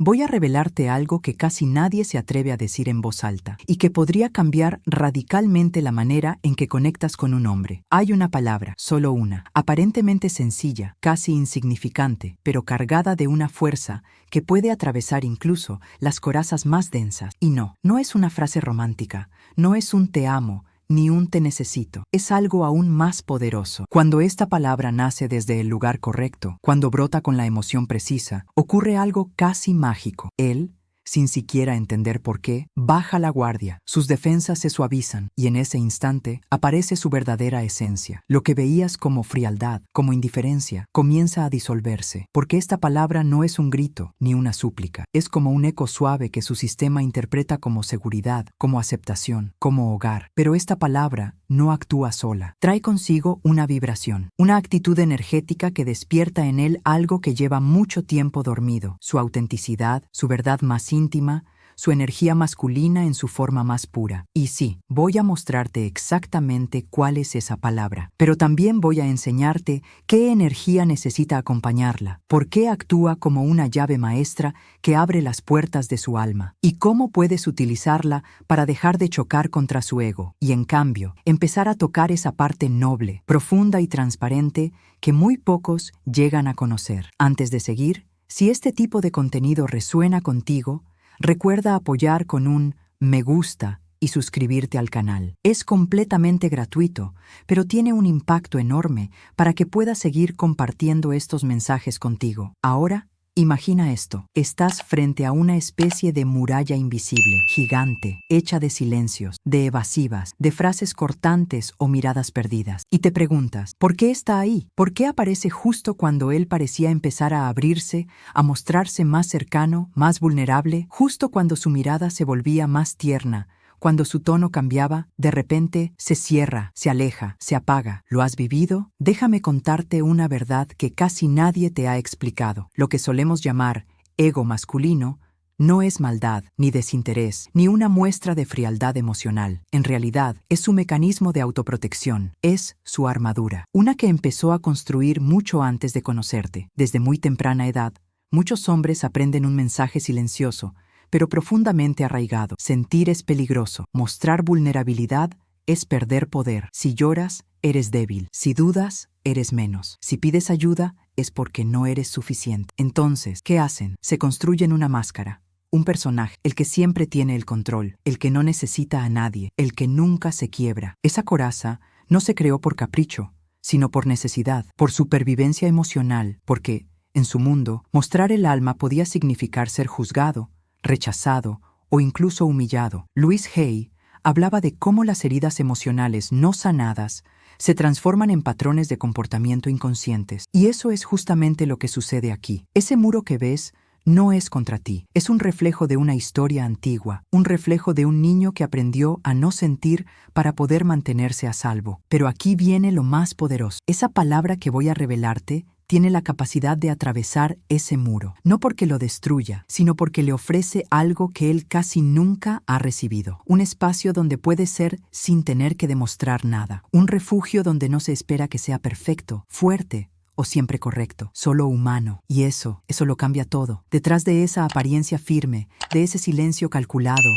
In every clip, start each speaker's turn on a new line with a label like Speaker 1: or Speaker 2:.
Speaker 1: voy a revelarte algo que casi nadie se atreve a decir en voz alta y que podría cambiar radicalmente la manera en que conectas con un hombre. Hay una palabra, solo una, aparentemente sencilla, casi insignificante, pero cargada de una fuerza que puede atravesar incluso las corazas más densas. Y no es una frase romántica, no es un te amo, ni un te necesito. Es algo aún más poderoso. Cuando esta palabra nace desde el lugar correcto, cuando brota con la emoción precisa, ocurre algo casi mágico. Él, sin siquiera entender por qué, baja la guardia, sus defensas se suavizan y en ese instante aparece su verdadera esencia. Lo que veías como frialdad, como indiferencia, comienza a disolverse, porque esta palabra no es un grito ni una súplica, es como un eco suave que su sistema interpreta como seguridad, como aceptación, como hogar. Pero esta palabra no actúa sola, trae consigo una vibración, una actitud energética que despierta en él algo que lleva mucho tiempo dormido, su autenticidad, su verdad más íntima, su energía masculina en su forma más pura. Y sí, voy a mostrarte exactamente cuál es esa palabra, pero también voy a enseñarte qué energía necesita acompañarla, por qué actúa como una llave maestra que abre las puertas de su alma, y cómo puedes utilizarla para dejar de chocar contra su ego, y en cambio, empezar a tocar esa parte noble, profunda y transparente que muy pocos llegan a conocer. Antes de seguir, si este tipo de contenido resuena contigo, recuerda apoyar con un me gusta y suscribirte al canal. Es completamente gratuito, pero tiene un impacto enorme para que puedas seguir compartiendo estos mensajes contigo. Ahora, imagina esto. Estás frente a una especie de muralla invisible, gigante, hecha de silencios, de evasivas, de frases cortantes o miradas perdidas. Y te preguntas, ¿por qué está ahí? ¿Por qué aparece justo cuando él parecía empezar a abrirse, a mostrarse más cercano, más vulnerable, justo cuando su mirada se volvía más tierna? Cuando su tono cambiaba, de repente se cierra, se aleja, se apaga. ¿Lo has vivido? Déjame contarte una verdad que casi nadie te ha explicado. Lo que solemos llamar ego masculino no es maldad, ni desinterés, ni una muestra de frialdad emocional. En realidad, es su mecanismo de autoprotección, es su armadura, una que empezó a construir mucho antes de conocerte. Desde muy temprana edad, muchos hombres aprenden un mensaje silencioso, pero profundamente arraigado. Sentir es peligroso. Mostrar vulnerabilidad es perder poder. Si lloras, eres débil. Si dudas, eres menos. Si pides ayuda, es porque no eres suficiente. Entonces, ¿qué hacen? Se construyen una máscara. Un personaje, el que siempre tiene el control, el que no necesita a nadie, el que nunca se quiebra. Esa coraza no se creó por capricho, sino por necesidad, por supervivencia emocional, porque, en su mundo, mostrar el alma podía significar ser juzgado, rechazado o incluso humillado. Louise Hay hablaba de cómo las heridas emocionales no sanadas se transforman en patrones de comportamiento inconscientes. Y eso es justamente lo que sucede aquí. Ese muro que ves no es contra ti, es un reflejo de una historia antigua, un reflejo de un niño que aprendió a no sentir para poder mantenerse a salvo. Pero aquí viene lo más poderoso. Esa palabra que voy a revelarte tiene la capacidad de atravesar ese muro, no porque lo destruya, sino porque le ofrece algo que él casi nunca ha recibido. Un espacio donde puede ser sin tener que demostrar nada. Un refugio donde no se espera que sea perfecto, fuerte o siempre correcto, solo humano. Y eso lo cambia todo. Detrás de esa apariencia firme, de ese silencio calculado,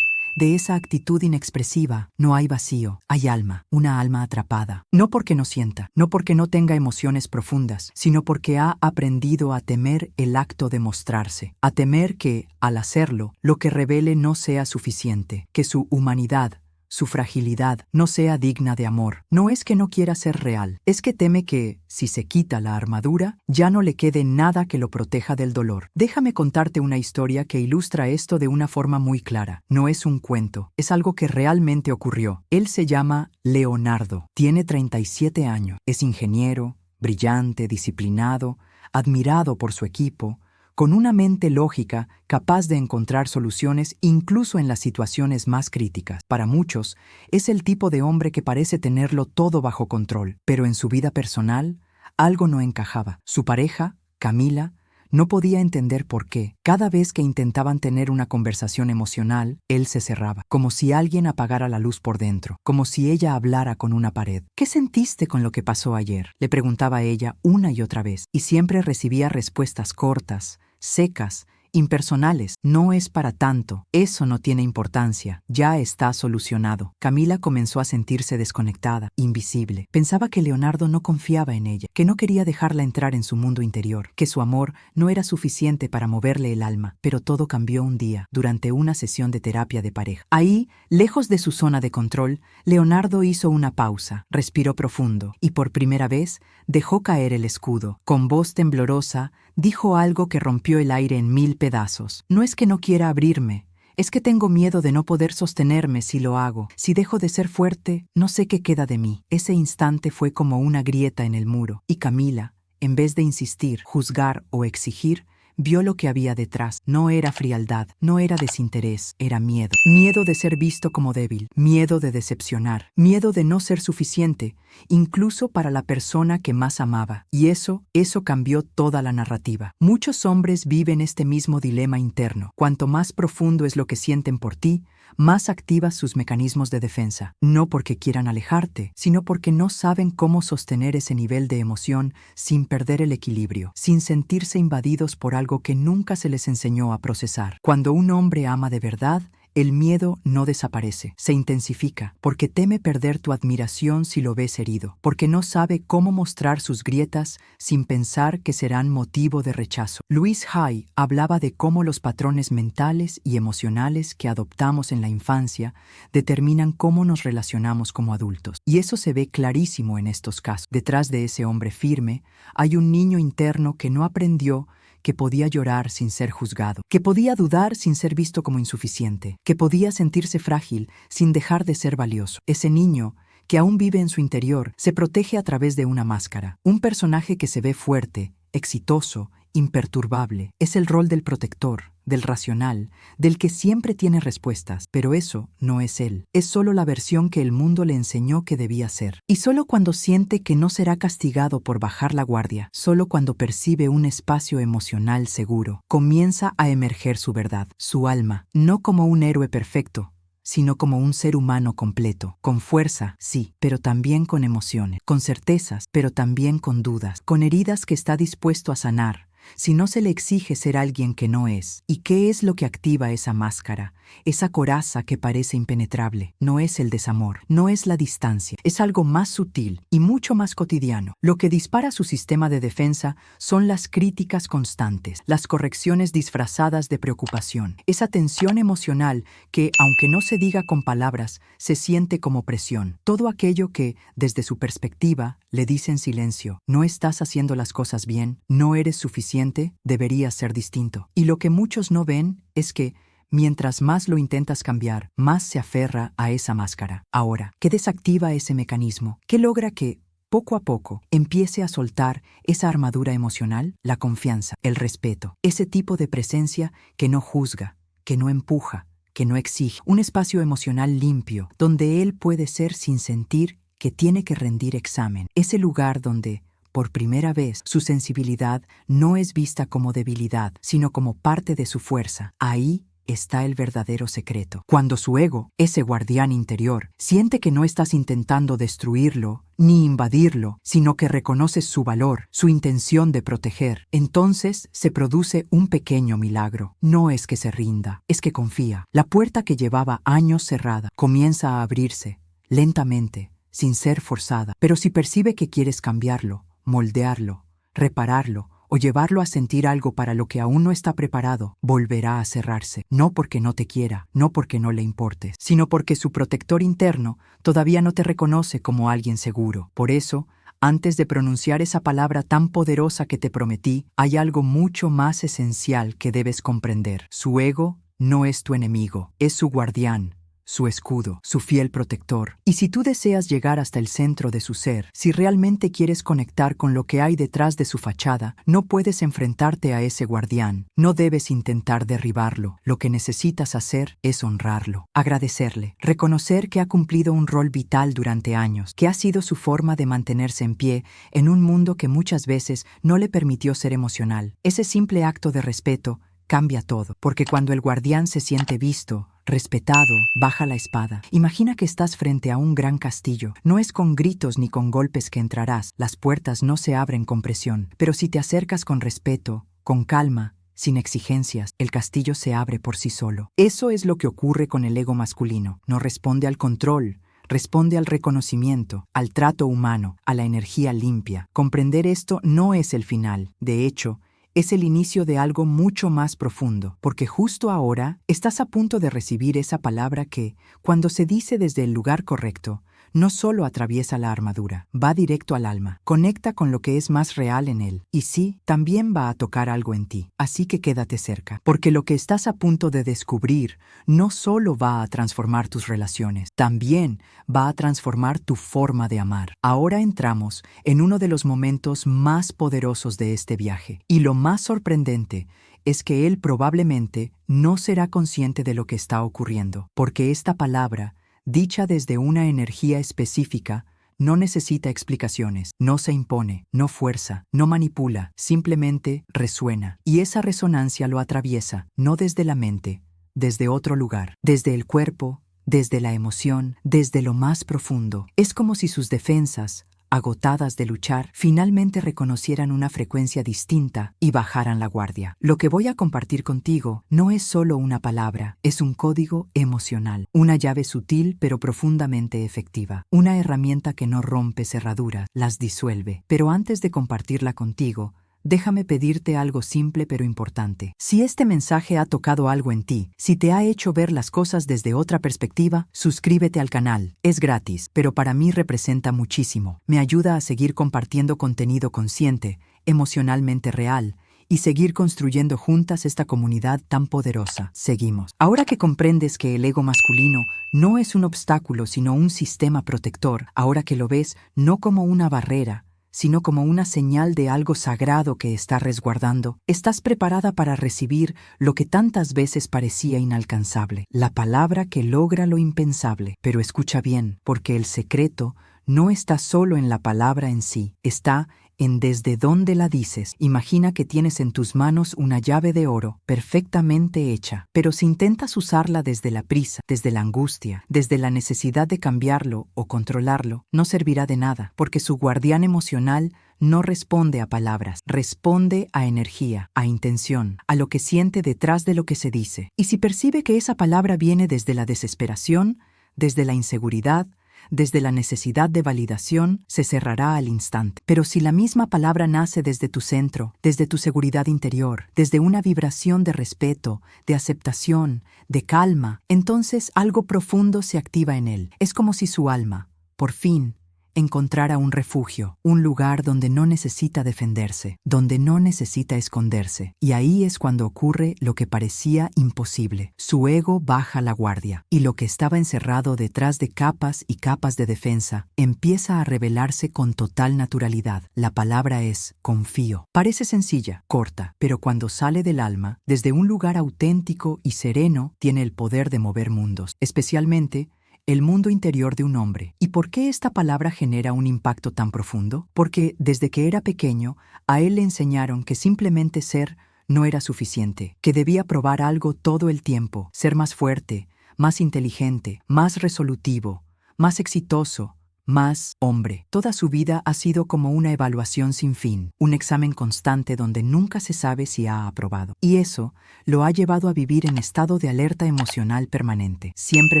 Speaker 1: de esa actitud inexpresiva, no hay vacío, hay alma, una alma atrapada. No porque no sienta, no porque no tenga emociones profundas, sino porque ha aprendido a temer el acto de mostrarse, a temer que, al hacerlo, lo que revele no sea suficiente, que su humanidad, su fragilidad, no sea digna de amor. No es que no quiera ser real, es que teme que, si se quita la armadura, ya no le quede nada que lo proteja del dolor. Déjame contarte una historia que ilustra esto de una forma muy clara. No es un cuento, es algo que realmente ocurrió. Él se llama Leonardo, tiene 37 años, es ingeniero, brillante, disciplinado, admirado por su equipo, con una mente lógica capaz de encontrar soluciones incluso en las situaciones más críticas. Para muchos, es el tipo de hombre que parece tenerlo todo bajo control, pero en su vida personal, algo no encajaba. Su pareja, Camila, no podía entender por qué. Cada vez que intentaban tener una conversación emocional, él se cerraba, como si alguien apagara la luz por dentro, como si ella hablara con una pared. ¿Qué sentiste con lo que pasó ayer?, le preguntaba ella una y otra vez, y siempre recibía respuestas cortas, secas impersonales. No es para tanto. Eso no tiene importancia. Ya está solucionado. Camila comenzó a sentirse desconectada, invisible. Pensaba que Leonardo no confiaba en ella, que no quería dejarla entrar en su mundo interior, que su amor no era suficiente para moverle el alma. Pero todo cambió un día, durante una sesión de terapia de pareja. Ahí, lejos de su zona de control, Leonardo hizo una pausa, respiró profundo y por primera vez dejó caer el escudo. Con voz temblorosa, dijo algo que rompió el aire en 1000 pedazos. No es que no quiera abrirme, es que tengo miedo de no poder sostenerme si lo hago. Si dejo de ser fuerte, no sé qué queda de mí. Ese instante fue como una grieta en el muro, y Camila, en vez de insistir, juzgar o exigir, vio lo que había detrás. No era frialdad, no era desinterés, era miedo. Miedo de ser visto como débil, miedo de decepcionar, miedo de no ser suficiente, incluso para la persona que más amaba. Y eso cambió toda la narrativa. Muchos hombres viven este mismo dilema interno. Cuanto más profundo es lo que sienten por ti, más activas sus mecanismos de defensa. No porque quieran alejarte, sino porque no saben cómo sostener ese nivel de emoción sin perder el equilibrio, sin sentirse invadidos por algo que nunca se les enseñó a procesar. Cuando un hombre ama de verdad, el miedo no desaparece, se intensifica, porque teme perder tu admiración si lo ves herido, porque no sabe cómo mostrar sus grietas sin pensar que serán motivo de rechazo. Louise Hay hablaba de cómo los patrones mentales y emocionales que adoptamos en la infancia determinan cómo nos relacionamos como adultos. Y eso se ve clarísimo en estos casos. Detrás de ese hombre firme hay un niño interno que no aprendió que podía llorar sin ser juzgado, que podía dudar sin ser visto como insuficiente, que podía sentirse frágil sin dejar de ser valioso. Ese niño, que aún vive en su interior, se protege a través de una máscara. Un personaje que se ve fuerte, exitoso, imperturbable. Es el rol del protector, del racional, del que siempre tiene respuestas, pero eso no es él. Es solo la versión que el mundo le enseñó que debía ser. Y solo cuando siente que no será castigado por bajar la guardia, solo cuando percibe un espacio emocional seguro, comienza a emerger su verdad, su alma, no como un héroe perfecto, sino como un ser humano completo, con fuerza, sí, pero también con emociones, con certezas, pero también con dudas, con heridas que está dispuesto a sanar, si no se le exige ser alguien que no es. ¿Y qué es lo que activa esa máscara? Esa coraza que parece impenetrable. No es el desamor, no es la distancia, es algo más sutil y mucho más cotidiano. Lo que dispara su sistema de defensa son las críticas constantes, las correcciones disfrazadas de preocupación, esa tensión emocional que, aunque no se diga con palabras, se siente como presión. Todo aquello que, desde su perspectiva, le dice en silencio: no estás haciendo las cosas bien, no eres suficiente, deberías ser distinto. Y lo que muchos no ven es que, mientras más lo intentas cambiar, más se aferra a esa máscara. Ahora, ¿qué desactiva ese mecanismo? ¿Qué logra que, poco a poco, empiece a soltar esa armadura emocional? La confianza, el respeto, ese tipo de presencia que no juzga, que no empuja, que no exige. Un espacio emocional limpio, donde él puede ser sin sentir que tiene que rendir examen. Ese lugar donde, por primera vez, su sensibilidad no es vista como debilidad, sino como parte de su fuerza. Ahí está el verdadero secreto. Cuando su ego, ese guardián interior, siente que no estás intentando destruirlo ni invadirlo, sino que reconoces su valor, su intención de proteger, entonces se produce un pequeño milagro. No es que se rinda, es que confía. La puerta que llevaba años cerrada comienza a abrirse, lentamente, sin ser forzada. Pero si percibe que quieres cambiarlo, moldearlo, repararlo o llevarlo a sentir algo para lo que aún no está preparado, volverá a cerrarse. No porque no te quiera, no porque no le importes, sino porque su protector interno todavía no te reconoce como alguien seguro. Por eso, antes de pronunciar esa palabra tan poderosa que te prometí, hay algo mucho más esencial que debes comprender. Su ego no es tu enemigo, es su guardián, su escudo, su fiel protector. Y si tú deseas llegar hasta el centro de su ser, si realmente quieres conectar con lo que hay detrás de su fachada, no puedes enfrentarte a ese guardián. No debes intentar derribarlo. Lo que necesitas hacer es honrarlo, agradecerle, reconocer que ha cumplido un rol vital durante años, que ha sido su forma de mantenerse en pie en un mundo que muchas veces no le permitió ser emocional. Ese simple acto de respeto cambia todo, porque cuando el guardián se siente visto, respetado, baja la espada. Imagina que estás frente a un gran castillo. No es con gritos ni con golpes que entrarás. Las puertas no se abren con presión. Pero si te acercas con respeto, con calma sin exigencias, el castillo se abre por sí solo. Eso es lo que ocurre con el ego masculino. No responde al control, responde al reconocimiento, al trato humano, a la energía limpia. Comprender esto no es el final. De hecho, es el inicio de algo mucho más profundo, porque justo ahora estás a punto de recibir esa palabra que, cuando se dice desde el lugar correcto, no solo atraviesa la armadura, va directo al alma, conecta con lo que es más real en él, y sí, también va a tocar algo en ti. Así que quédate cerca, porque lo que estás a punto de descubrir no solo va a transformar tus relaciones, también va a transformar tu forma de amar. Ahora entramos en uno de los momentos más poderosos de este viaje, y lo más sorprendente es que él probablemente no será consciente de lo que está ocurriendo, porque esta palabra, dicha desde una energía específica, no necesita explicaciones, no se impone, no fuerza, no manipula, simplemente resuena. Y esa resonancia lo atraviesa, no desde la mente, desde otro lugar, desde el cuerpo, desde la emoción, desde lo más profundo. Es como si sus defensas, agotadas de luchar, finalmente reconocieran una frecuencia distinta y bajaran la guardia. Lo que voy a compartir contigo no es solo una palabra, es un código emocional, una llave sutil pero profundamente efectiva, una herramienta que no rompe cerraduras, las disuelve. Pero antes de compartirla contigo, déjame pedirte algo simple pero importante. Si este mensaje ha tocado algo en ti, si te ha hecho ver las cosas desde otra perspectiva, suscríbete al canal. Es gratis, pero para mí representa muchísimo. Me ayuda a seguir compartiendo contenido consciente, emocionalmente real, y seguir construyendo juntas esta comunidad tan poderosa. Seguimos. Ahora que comprendes que el ego masculino no es un obstáculo sino un sistema protector, ahora que lo ves no como una barrera, sino como una señal de algo sagrado que está resguardando, estás preparada para recibir lo que tantas veces parecía inalcanzable, la palabra que logra lo impensable. Pero escucha bien, porque el secreto no está solo en la palabra en sí, está en desde dónde la dices. Imagina que tienes en tus manos una llave de oro perfectamente hecha, pero si intentas usarla desde la prisa, desde la angustia, desde la necesidad de cambiarlo o controlarlo, no servirá de nada, porque su guardián emocional no responde a palabras, responde a energía, a intención, a lo que siente detrás de lo que se dice. Y si percibe que esa palabra viene desde la desesperación, desde la inseguridad, desde la necesidad de validación, se cerrará al instante. Pero si la misma palabra nace desde tu centro, desde tu seguridad interior, desde una vibración de respeto, de aceptación, de calma, entonces algo profundo se activa en él. Es como si su alma, por fin, encontrara un refugio, un lugar donde no necesita defenderse, donde no necesita esconderse. Y ahí es cuando ocurre lo que parecía imposible. Su ego baja la guardia, y lo que estaba encerrado detrás de capas y capas de defensa empieza a revelarse con total naturalidad. La palabra es confío. Parece sencilla, corta, pero cuando sale del alma, desde un lugar auténtico y sereno, tiene el poder de mover mundos, especialmente el mundo interior de un hombre. ¿Y por qué esta palabra genera un impacto tan profundo? Porque desde que era pequeño, a él le enseñaron que simplemente ser no era suficiente, que debía probar algo todo el tiempo, ser más fuerte, más inteligente, más resolutivo, más exitoso, más hombre. Toda su vida ha sido como una evaluación sin fin, un examen constante donde nunca se sabe si ha aprobado. Y eso lo ha llevado a vivir en estado de alerta emocional permanente, siempre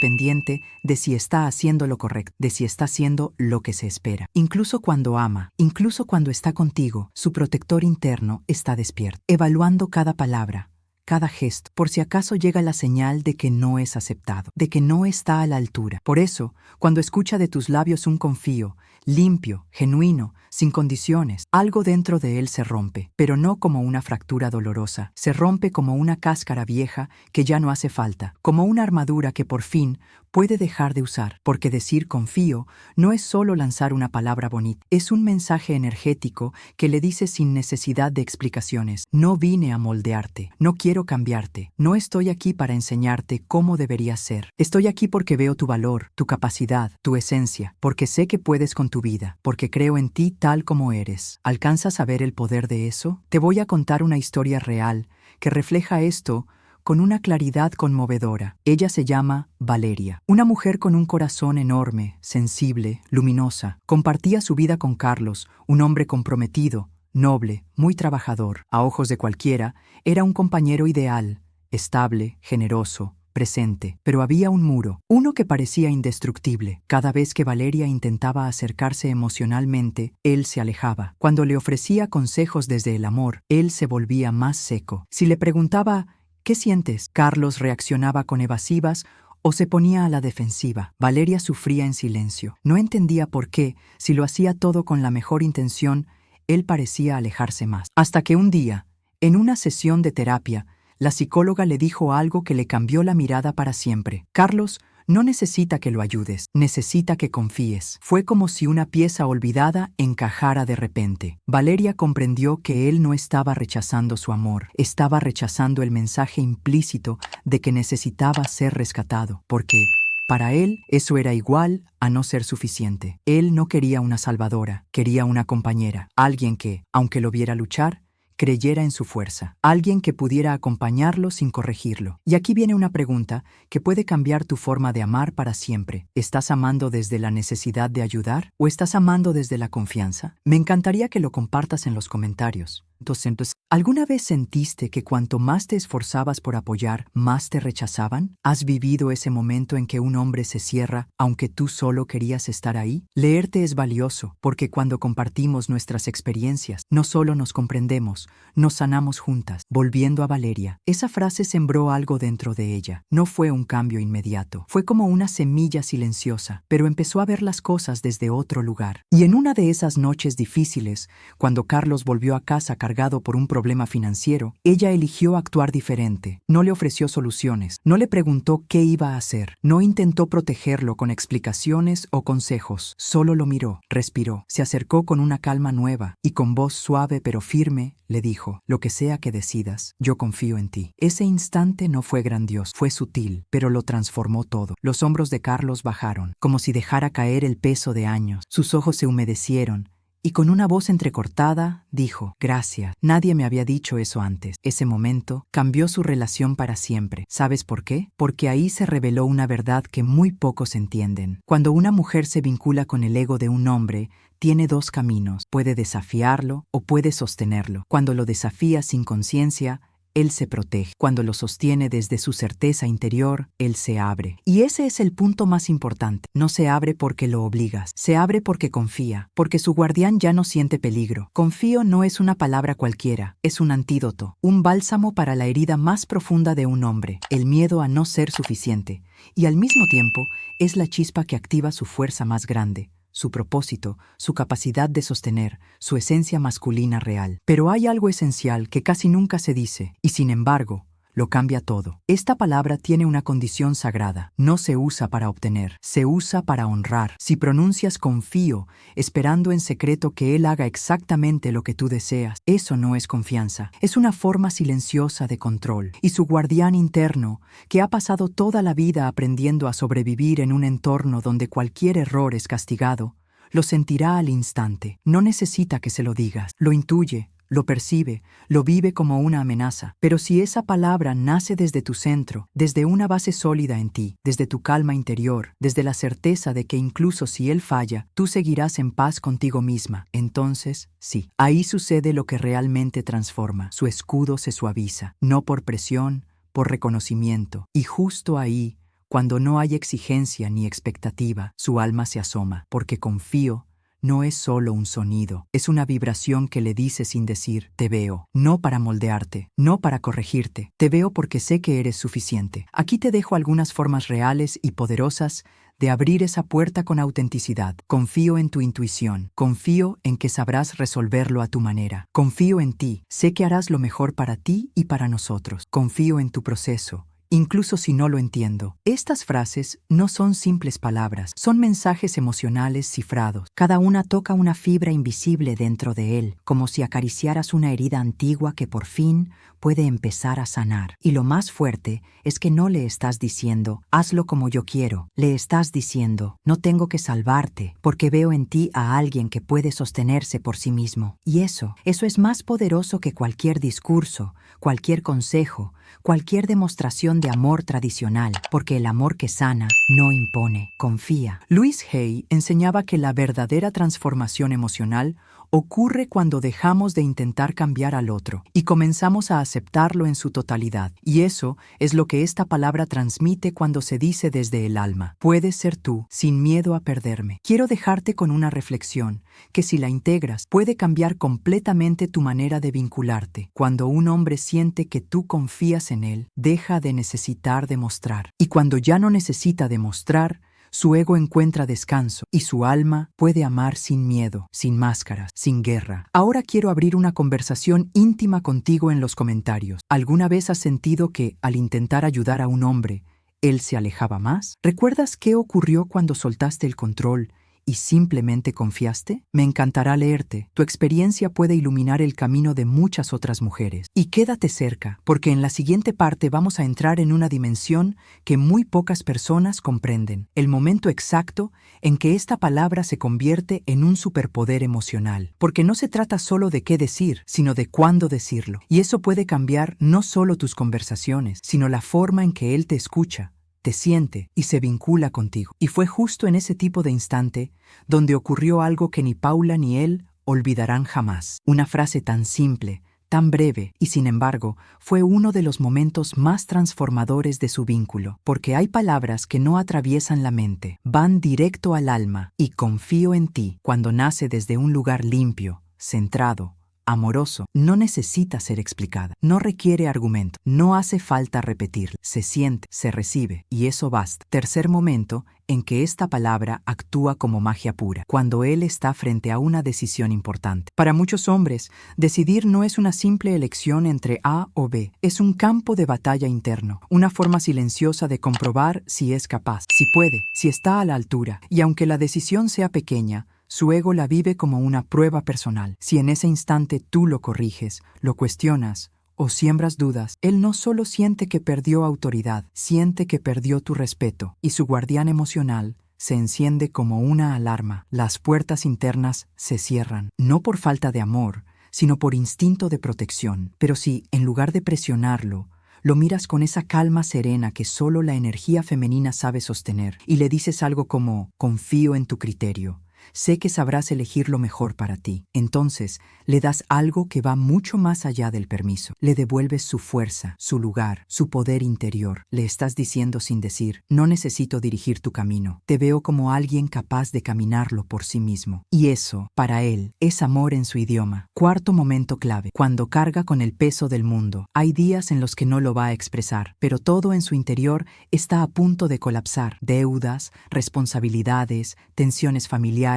Speaker 1: pendiente de si está haciendo lo correcto, de si está haciendo lo que se espera. Incluso cuando ama, incluso cuando está contigo, su protector interno está despierto, evaluando cada palabra, cada gesto, por si acaso llega la señal de que no es aceptado, de que no está a la altura. Por eso, cuando escucha de tus labios un confío, limpio, genuino, sin condiciones, algo dentro de él se rompe, pero no como una fractura dolorosa, se rompe como una cáscara vieja que ya no hace falta, como una armadura que por fin puede dejar de usar, porque decir confío no es solo lanzar una palabra bonita, es un mensaje energético que le dice sin necesidad de explicaciones: no vine a moldearte, no quiero cambiarte, no estoy aquí para enseñarte cómo deberías ser, estoy aquí porque veo tu valor, tu capacidad, tu esencia, porque sé que puedes con tu vida, porque creo en ti tal como eres. ¿Alcanzas a ver el poder de eso? Te voy a contar una historia real que refleja esto con una claridad conmovedora. Ella se llama Valeria, una mujer con un corazón enorme, sensible, luminosa. Compartía su vida con Carlos, un hombre comprometido, noble, muy trabajador. A ojos de cualquiera, era un compañero ideal, estable, generoso, presente. Pero había un muro, uno que parecía indestructible. Cada vez que Valeria intentaba acercarse emocionalmente, él se alejaba. Cuando le ofrecía consejos desde el amor, él se volvía más seco. Si le preguntaba ¿qué sientes?, Carlos reaccionaba con evasivas o se ponía a la defensiva. Valeria sufría en silencio. No entendía por qué, si lo hacía todo con la mejor intención, él parecía alejarse más. Hasta que un día, en una sesión de terapia, la psicóloga le dijo algo que le cambió la mirada para siempre. Carlos no necesita que lo ayudes, necesita que confíes. Fue como si una pieza olvidada encajara de repente. Valeria comprendió que él no estaba rechazando su amor, estaba rechazando el mensaje implícito de que necesitaba ser rescatado, porque para él eso era igual a no ser suficiente. Él no quería una salvadora, quería una compañera, alguien que, aunque lo viera luchar, creyera en su fuerza, alguien que pudiera acompañarlo sin corregirlo. Y aquí viene una pregunta que puede cambiar tu forma de amar para siempre. ¿Estás amando desde la necesidad de ayudar o estás amando desde la confianza? Me encantaría que lo compartas en los comentarios. Entonces, ¿alguna vez sentiste que cuanto más te esforzabas por apoyar, más te rechazaban? ¿Has vivido ese momento en que un hombre se cierra, aunque tú solo querías estar ahí? Leerte es valioso, porque cuando compartimos nuestras experiencias, no solo nos comprendemos, nos sanamos juntas. Volviendo a Valeria, esa frase sembró algo dentro de ella. No fue un cambio inmediato, fue como una semilla silenciosa, pero empezó a ver las cosas desde otro lugar. Y en una de esas noches difíciles, cuando Carlos volvió a casa cargado por un problema financiero, ella eligió actuar diferente. No le ofreció soluciones, no le preguntó qué iba a hacer, no intentó protegerlo con explicaciones o consejos, solo lo miró, respiró, se acercó con una calma nueva y con voz suave pero firme le dijo: lo que sea que decidas, yo confío en ti. Ese instante no fue grandioso, fue sutil, pero lo transformó todo. Los hombros de Carlos bajaron, como si dejara caer el peso de años. Sus ojos se humedecieron y con una voz entrecortada dijo: gracias, nadie me había dicho eso antes. Ese momento cambió su relación para siempre. ¿Sabes por qué? Porque ahí se reveló una verdad que muy pocos entienden. Cuando una mujer se vincula con el ego de un hombre, tiene dos caminos: puede desafiarlo o puede sostenerlo. Cuando lo desafía sin conciencia, él se protege. Cuando lo sostiene desde su certeza interior, él se abre. Y ese es el punto más importante. No se abre porque lo obligas. Se abre porque confía, porque su guardián ya no siente peligro. Confío no es una palabra cualquiera, es un antídoto, un bálsamo para la herida más profunda de un hombre, el miedo a no ser suficiente. Y al mismo tiempo, es la chispa que activa su fuerza más grande, su propósito, su capacidad de sostener, su esencia masculina real. Pero hay algo esencial que casi nunca se dice, y sin embargo, lo cambia todo. Esta palabra tiene una condición sagrada. No se usa para obtener, se usa para honrar. Si pronuncias confío, esperando en secreto que él haga exactamente lo que tú deseas, eso no es confianza. Es una forma silenciosa de control. Y su guardián interno, que ha pasado toda la vida aprendiendo a sobrevivir en un entorno donde cualquier error es castigado, lo sentirá al instante. No necesita que se lo digas. Lo intuye, lo percibe, lo vive como una amenaza. Pero si esa palabra nace desde tu centro, desde una base sólida en ti, desde tu calma interior, desde la certeza de que incluso si él falla, tú seguirás en paz contigo misma, entonces, sí, ahí sucede lo que realmente transforma. Su escudo se suaviza, no por presión, por reconocimiento. Y justo ahí, cuando no hay exigencia ni expectativa, su alma se asoma, porque confío no es solo un sonido, es una vibración que le dice sin decir: te veo, no para moldearte, no para corregirte, te veo porque sé que eres suficiente. Aquí te dejo algunas formas reales y poderosas de abrir esa puerta con autenticidad. Confío en tu intuición, confío en que sabrás resolverlo a tu manera, confío en ti, sé que harás lo mejor para ti y para nosotros, confío en tu proceso, incluso si no lo entiendo. Estas frases no son simples palabras, son mensajes emocionales cifrados. Cada una toca una fibra invisible dentro de él, como si acariciaras una herida antigua que por fin puede empezar a sanar. Y lo más fuerte es que no le estás diciendo: hazlo como yo quiero. Le estás diciendo: no tengo que salvarte, porque veo en ti a alguien que puede sostenerse por sí mismo. Y eso es más poderoso que cualquier discurso, cualquier consejo, cualquier demostración de amor tradicional, porque el amor que sana no impone, confía. Louise Hay enseñaba que la verdadera transformación emocional Ocurre cuando dejamos de intentar cambiar al otro y comenzamos a aceptarlo en su totalidad. Y eso es lo que esta palabra transmite cuando se dice desde el alma. Puedes ser tú, sin miedo a perderme. Quiero dejarte con una reflexión, que si la integras, puede cambiar completamente tu manera de vincularte. Cuando un hombre siente que tú confías en él, deja de necesitar demostrar. Y cuando ya no necesita demostrar, su ego encuentra descanso y su alma puede amar sin miedo, sin máscaras, sin guerra. Ahora quiero abrir una conversación íntima contigo en los comentarios. ¿Alguna vez has sentido que, al intentar ayudar a un hombre, él se alejaba más? ¿Recuerdas qué ocurrió cuando soltaste el control y simplemente confiaste? Me encantará leerte. Tu experiencia puede iluminar el camino de muchas otras mujeres. Y quédate cerca, porque en la siguiente parte vamos a entrar en una dimensión que muy pocas personas comprenden. El momento exacto en que esta palabra se convierte en un superpoder emocional. Porque no se trata solo de qué decir, sino de cuándo decirlo. Y eso puede cambiar no solo tus conversaciones, sino la forma en que él te escucha, te siente y se vincula contigo. Y fue justo en ese tipo de instante donde ocurrió algo que ni Paula ni él olvidarán jamás. Una frase tan simple, tan breve, y sin embargo, fue uno de los momentos más transformadores de su vínculo, porque hay palabras que no atraviesan la mente, van directo al alma. Y confío en ti, cuando nace desde un lugar limpio, centrado, amoroso, no necesita ser explicada, no requiere argumento, no hace falta repetir, se siente, se recibe, y eso basta. Tercer momento en que esta palabra actúa como magia pura, cuando él está frente a una decisión importante. Para muchos hombres, decidir no es una simple elección entre A o B, es un campo de batalla interno, una forma silenciosa de comprobar si es capaz, si puede, si está a la altura, y aunque la decisión sea pequeña, su ego la vive como una prueba personal. Si en ese instante tú lo corriges, lo cuestionas o siembras dudas, él no solo siente que perdió autoridad, siente que perdió tu respeto, y su guardián emocional se enciende como una alarma. Las puertas internas se cierran, no por falta de amor, sino por instinto de protección. Pero si, en lugar de presionarlo, lo miras con esa calma serena que solo la energía femenina sabe sostener, y le dices algo como: confío en tu criterio, sé que sabrás elegir lo mejor para ti. Entonces, le das algo que va mucho más allá del permiso. Le devuelves su fuerza, su lugar, su poder interior. Le estás diciendo sin decir: no necesito dirigir tu camino. Te veo como alguien capaz de caminarlo por sí mismo. Y eso, para él, es amor en su idioma. Cuarto momento clave: cuando carga con el peso del mundo. Hay días en los que no lo va a expresar, pero todo en su interior está a punto de colapsar. Deudas, responsabilidades, tensiones familiares,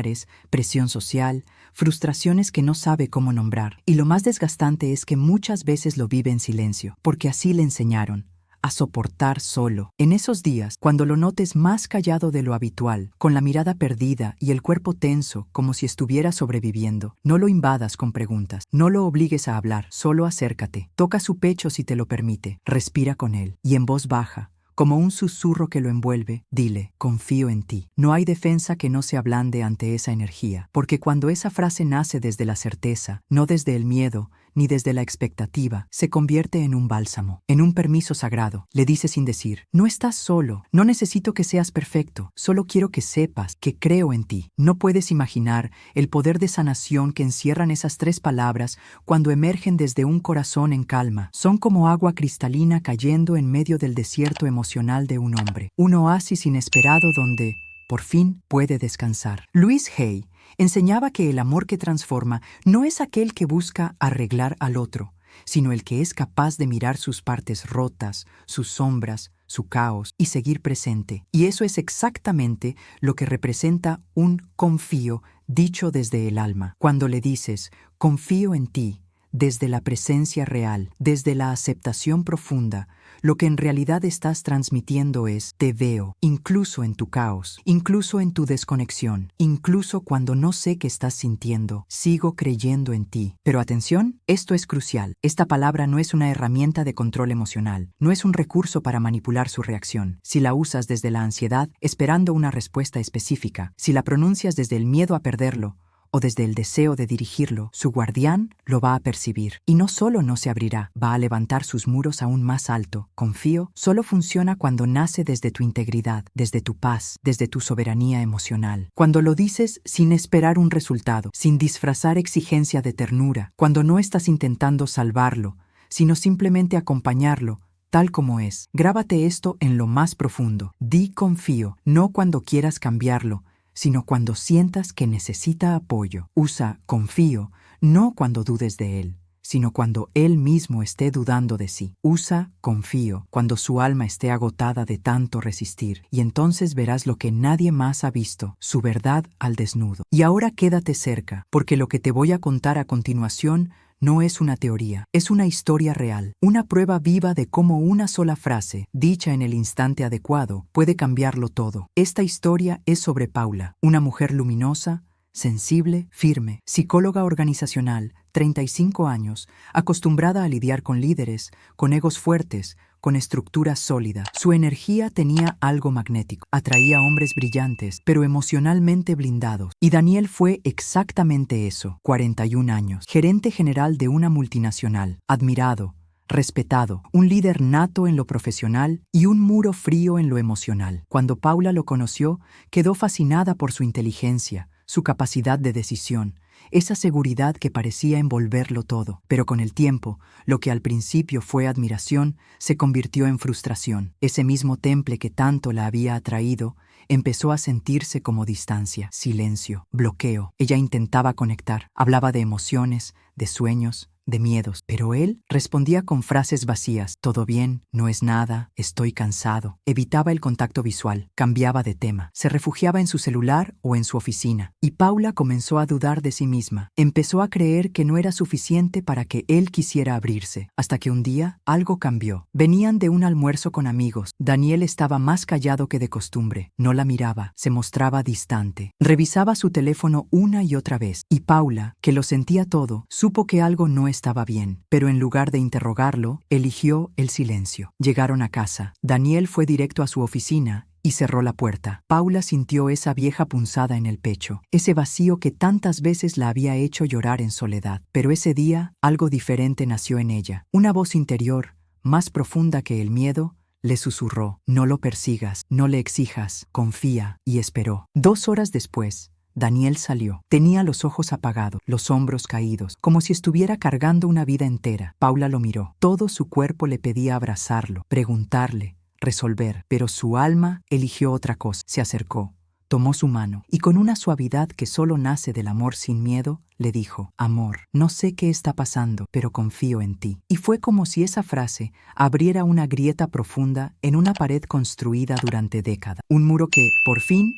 Speaker 1: presión social, frustraciones que no sabe cómo nombrar. Y lo más desgastante es que muchas veces lo vive en silencio, porque así le enseñaron a soportar solo. En esos días, cuando lo notes más callado de lo habitual, con la mirada perdida y el cuerpo tenso como si estuviera sobreviviendo, no lo invadas con preguntas, no lo obligues a hablar, solo acércate, toca su pecho si te lo permite, respira con él y en voz baja, como un susurro que lo envuelve, dile: confío en ti. No hay defensa que no se ablande ante esa energía, porque cuando esa frase nace desde la certeza, no desde el miedo, ni desde la expectativa, se convierte en un bálsamo, en un permiso sagrado. Le dice sin decir: no estás solo, no necesito que seas perfecto, solo quiero que sepas que creo en ti. No puedes imaginar el poder de sanación que encierran esas tres palabras cuando emergen desde un corazón en calma. Son como agua cristalina cayendo en medio del desierto emocional de un hombre, un oasis inesperado donde, por fin, puede descansar. Louise Hay enseñaba que el amor que transforma no es aquel que busca arreglar al otro, sino el que es capaz de mirar sus partes rotas, sus sombras, su caos y seguir presente. Y eso es exactamente lo que representa un confío dicho desde el alma. Cuando le dices: confío en ti, desde la presencia real, desde la aceptación profunda, lo que en realidad estás transmitiendo es: te veo, incluso en tu caos, incluso en tu desconexión, incluso cuando no sé qué estás sintiendo, sigo creyendo en ti. Pero atención, esto es crucial. Esta palabra no es una herramienta de control emocional, no es un recurso para manipular su reacción. Si la usas desde la ansiedad, esperando una respuesta específica, si la pronuncias desde el miedo a perderlo, o desde el deseo de dirigirlo, su guardián lo va a percibir. Y no solo no se abrirá, va a levantar sus muros aún más alto. Confío solo funciona cuando nace desde tu integridad, desde tu paz, desde tu soberanía emocional. Cuando lo dices sin esperar un resultado, sin disfrazar exigencia de ternura, cuando no estás intentando salvarlo, sino simplemente acompañarlo, tal como es. Grábate esto en lo más profundo. Di confío, no cuando quieras cambiarlo, sino cuando sientas que necesita apoyo. Usa confío, no cuando dudes de él, sino cuando él mismo esté dudando de sí. Usa confío cuando su alma esté agotada de tanto resistir, y entonces verás lo que nadie más ha visto, su verdad al desnudo. Y ahora quédate cerca, porque lo que te voy a contar a continuación no es una teoría, es una historia real, una prueba viva de cómo una sola frase, dicha en el instante adecuado, puede cambiarlo todo. Esta historia es sobre Paula, una mujer luminosa, sensible, firme, psicóloga organizacional, 35 años, acostumbrada a lidiar con líderes, con egos fuertes, con estructura sólida. Su energía tenía algo magnético. Atraía hombres brillantes, pero emocionalmente blindados. Y Daniel fue exactamente eso. 41 años, gerente general de una multinacional, admirado, respetado, un líder nato en lo profesional y un muro frío en lo emocional. Cuando Paula lo conoció, quedó fascinada por su inteligencia, su capacidad de decisión, esa seguridad que parecía envolverlo todo. Pero con el tiempo, lo que al principio fue admiración se convirtió en frustración. Ese mismo temple que tanto la había atraído empezó a sentirse como distancia, silencio, bloqueo. Ella intentaba conectar, hablaba de emociones, de sueños, de miedos, pero él respondía con frases vacías. Todo bien, no es nada, estoy cansado. Evitaba el contacto visual, cambiaba de tema, se refugiaba en su celular o en su oficina. Y Paula comenzó a dudar de sí misma. Empezó a creer que no era suficiente para que él quisiera abrirse, hasta que un día algo cambió. Venían de un almuerzo con amigos. Daniel estaba más callado que de costumbre. No la miraba, se mostraba distante. Revisaba su teléfono una y otra vez. Y Paula, que lo sentía todo, supo que algo no estaba bien, pero en lugar de interrogarlo, eligió el silencio. Llegaron a casa. Daniel fue directo a su oficina y cerró la puerta. Paula sintió esa vieja punzada en el pecho, ese vacío que tantas veces la había hecho llorar en soledad. Pero ese día, algo diferente nació en ella. Una voz interior, más profunda que el miedo, le susurró: no lo persigas, no le exijas, confía, y esperó. 2 horas después, Daniel salió. Tenía los ojos apagados, los hombros caídos, como si estuviera cargando una vida entera. Paula lo miró. Todo su cuerpo le pedía abrazarlo, preguntarle, resolver, pero su alma eligió otra cosa. Se acercó, tomó su mano y con una suavidad que solo nace del amor sin miedo, le dijo: amor, no sé qué está pasando, pero confío en ti. Y fue como si esa frase abriera una grieta profunda en una pared construida durante décadas. Un muro que, por fin,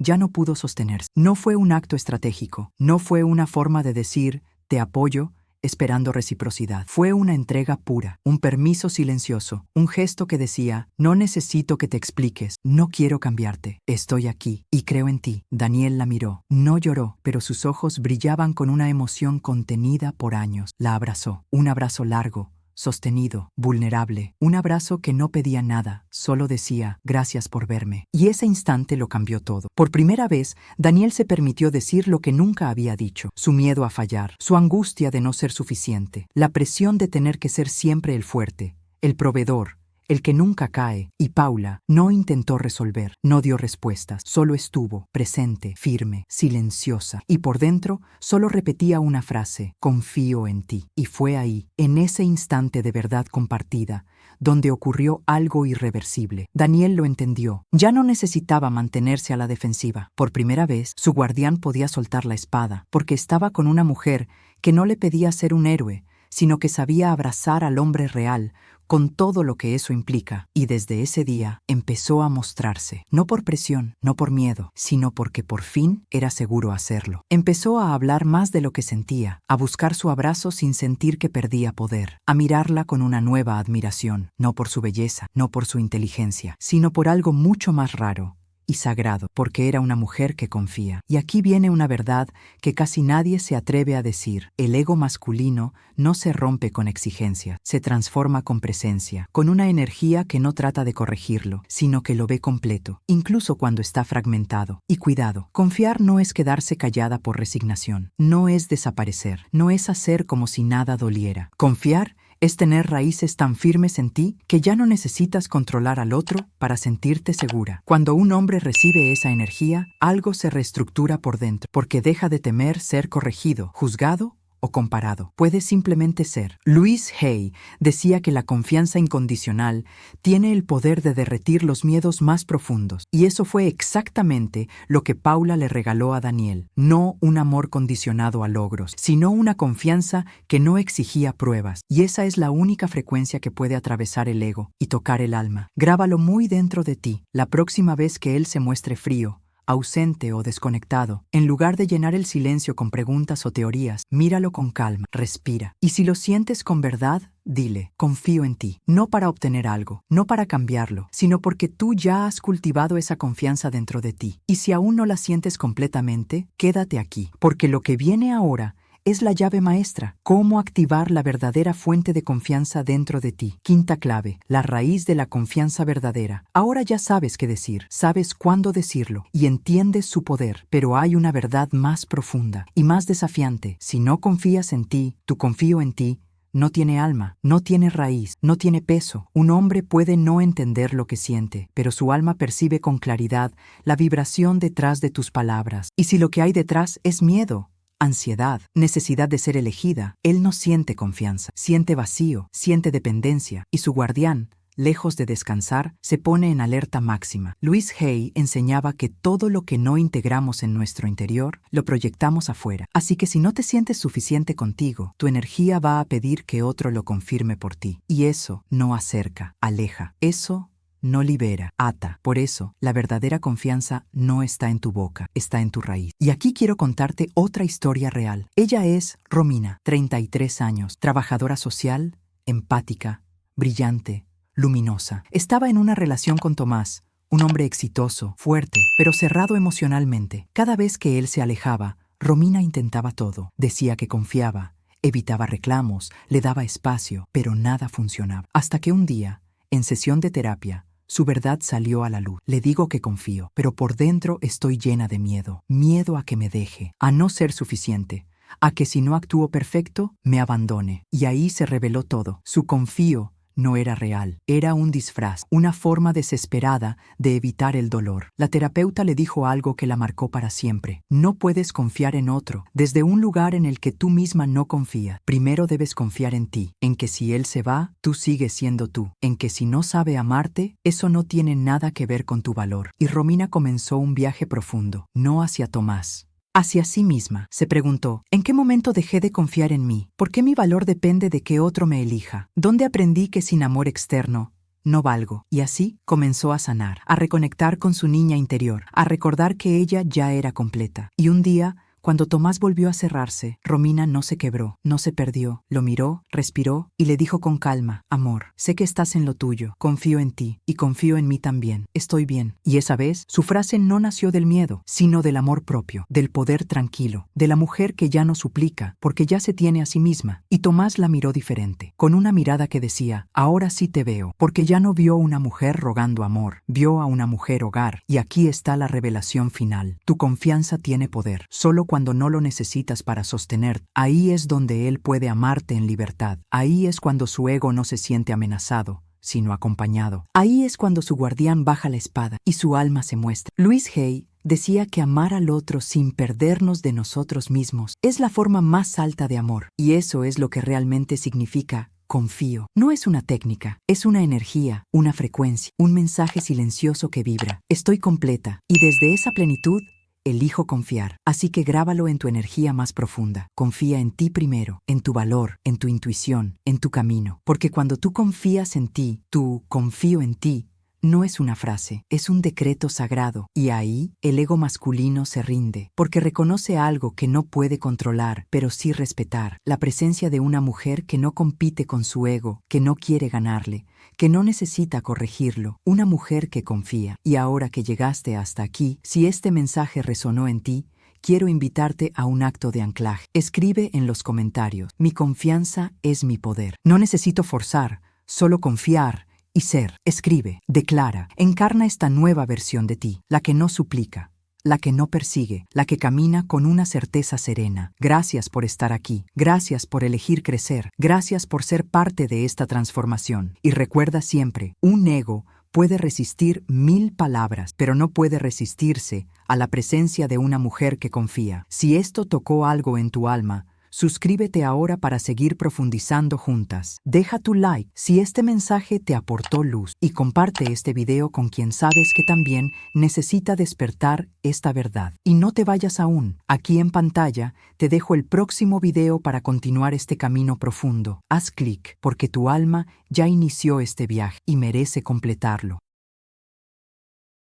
Speaker 1: ya no pudo sostenerse. No fue un acto estratégico, no fue una forma de decir te apoyo esperando reciprocidad. Fue una entrega pura, un permiso silencioso, un gesto que decía: no necesito que te expliques, no quiero cambiarte, estoy aquí y creo en ti. Daniel la miró, no lloró, pero sus ojos brillaban con una emoción contenida por años. La abrazó, un abrazo largo, sostenido, vulnerable, un abrazo que no pedía nada, solo decía: gracias por verme. Y ese instante lo cambió todo. Por primera vez, Daniel se permitió decir lo que nunca había dicho: su miedo a fallar, su angustia de no ser suficiente, la presión de tener que ser siempre el fuerte, el proveedor, el que nunca cae. Y Paula no intentó resolver, no dio respuestas, solo estuvo presente, firme, silenciosa, y por dentro solo repetía una frase: confío en ti. Y fue ahí, en ese instante de verdad compartida, donde ocurrió algo irreversible. Daniel lo entendió. Ya no necesitaba mantenerse a la defensiva. Por primera vez, su guardián podía soltar la espada, porque estaba con una mujer que no le pedía ser un héroe, sino que sabía abrazar al hombre real, con todo lo que eso implica. Y desde ese día empezó a mostrarse, no por presión, no por miedo, sino porque por fin era seguro hacerlo. Empezó a hablar más de lo que sentía, a buscar su abrazo sin sentir que perdía poder, a mirarla con una nueva admiración, no por su belleza, no por su inteligencia, sino por algo mucho más raro: y sagrado, porque era una mujer que confía. Y aquí viene una verdad que casi nadie se atreve a decir. El ego masculino no se rompe con exigencia, se transforma con presencia, con una energía que no trata de corregirlo, sino que lo ve completo, incluso cuando está fragmentado. Y cuidado, confiar no es quedarse callada por resignación, no es desaparecer, no es hacer como si nada doliera. Confiar es tener raíces tan firmes en ti que ya no necesitas controlar al otro para sentirte segura. Cuando un hombre recibe esa energía, algo se reestructura por dentro, porque deja de temer ser corregido, juzgado o comparado. Puede simplemente ser. Louise Hay decía que la confianza incondicional tiene el poder de derretir los miedos más profundos. Y eso fue exactamente lo que Paula le regaló a Daniel. No un amor condicionado a logros, sino una confianza que no exigía pruebas. Y esa es la única frecuencia que puede atravesar el ego y tocar el alma. Grábalo muy dentro de ti. La próxima vez que él se muestre frío, ausente o desconectado, en lugar de llenar el silencio con preguntas o teorías, míralo con calma, respira. Y si lo sientes con verdad, dile, confío en ti, no para obtener algo, no para cambiarlo, sino porque tú ya has cultivado esa confianza dentro de ti. Y si aún no la sientes completamente, quédate aquí, porque lo que viene ahora es la llave maestra, cómo activar la verdadera fuente de confianza dentro de ti. Quinta clave, la raíz de la confianza verdadera. Ahora ya sabes qué decir, sabes cuándo decirlo y entiendes su poder, pero hay una verdad más profunda y más desafiante. Si no confías en ti, tu confío en ti no tiene alma, no tiene raíz, no tiene peso. Un hombre puede no entender lo que siente, pero su alma percibe con claridad la vibración detrás de tus palabras. Y si lo que hay detrás es miedo, ansiedad, necesidad de ser elegida, él no siente confianza, siente vacío, siente dependencia, y su guardián, lejos de descansar, se pone en alerta máxima. Louise Hay enseñaba que todo lo que no integramos en nuestro interior, lo proyectamos afuera. Así que si no te sientes suficiente contigo, tu energía va a pedir que otro lo confirme por ti. Y eso no acerca, aleja. Eso no libera, ata. Por eso, la verdadera confianza no está en tu boca, está en tu raíz. Y aquí quiero contarte otra historia real. Ella es Romina, 33 años, trabajadora social, empática, brillante, luminosa. Estaba en una relación con Tomás, un hombre exitoso, fuerte, pero cerrado emocionalmente. Cada vez que él se alejaba, Romina intentaba todo. Decía que confiaba, evitaba reclamos, le daba espacio, pero nada funcionaba. Hasta que un día, en sesión de terapia, su verdad salió a la luz. Le digo que confío, pero por dentro estoy llena de miedo. Miedo a que me deje, a no ser suficiente, a que si no actúo perfecto, me abandone. Y ahí se reveló todo. Su confío no era real, era un disfraz, una forma desesperada de evitar el dolor. La terapeuta le dijo algo que la marcó para siempre. No puedes confiar en otro desde un lugar en el que tú misma no confías. Primero debes confiar en ti, en que si él se va, tú sigues siendo tú, en que si no sabe amarte, eso no tiene nada que ver con tu valor. Y Romina comenzó un viaje profundo, no hacia Tomás, hacia sí misma. Se preguntó, ¿en qué momento dejé de confiar en mí? ¿Por qué mi valor depende de que otro me elija? ¿Dónde aprendí que sin amor externo no valgo? Y así comenzó a sanar, a reconectar con su niña interior, a recordar que ella ya era completa. Y un día, cuando Tomás volvió a cerrarse, Romina no se quebró, no se perdió, lo miró, respiró y le dijo con calma, amor, sé que estás en lo tuyo, confío en ti y confío en mí también, estoy bien. Y esa vez, su frase no nació del miedo, sino del amor propio, del poder tranquilo, de la mujer que ya no suplica, porque ya se tiene a sí misma. Y Tomás la miró diferente, con una mirada que decía, ahora sí te veo, porque ya no vio una mujer rogando amor, vio a una mujer hogar. Y aquí está la revelación final. Tu confianza tiene poder, solo cuando no lo necesitas para sostener. Ahí es donde él puede amarte en libertad. Ahí es cuando su ego no se siente amenazado, sino acompañado. Ahí es cuando su guardián baja la espada y su alma se muestra. Louise Hay decía que amar al otro sin perdernos de nosotros mismos es la forma más alta de amor. Y eso es lo que realmente significa confío. No es una técnica, es una energía, una frecuencia, un mensaje silencioso que vibra. Estoy completa y desde esa plenitud elijo confiar. Así que grábalo en tu energía más profunda. Confía en ti primero, en tu valor, en tu intuición, en tu camino. Porque cuando tú confías en ti, tú confío en ti, no es una frase, es un decreto sagrado. Y ahí el ego masculino se rinde, porque reconoce algo que no puede controlar, pero sí respetar. La presencia de una mujer que no compite con su ego, que no quiere ganarle, que no necesita corregirlo, una mujer que confía. Y ahora que llegaste hasta aquí, si este mensaje resonó en ti, quiero invitarte a un acto de anclaje. Escribe en los comentarios: mi confianza es mi poder. No necesito forzar, solo confiar y ser. Escribe, declara, encarna esta nueva versión de ti, la que no suplica, la que no persigue, la que camina con una certeza serena. Gracias por estar aquí, gracias por elegir crecer, gracias por ser parte de esta transformación. Y recuerda siempre, un ego puede resistir 1000 palabras, pero no puede resistirse a la presencia de una mujer que confía. Si esto tocó algo en tu alma, suscríbete ahora para seguir profundizando juntas. Deja tu like si este mensaje te aportó luz y comparte este video con quien sabes que también necesita despertar esta verdad. Y no te vayas aún. Aquí en pantalla te dejo el próximo video para continuar este camino profundo. Haz clic porque tu alma ya inició este viaje y merece completarlo.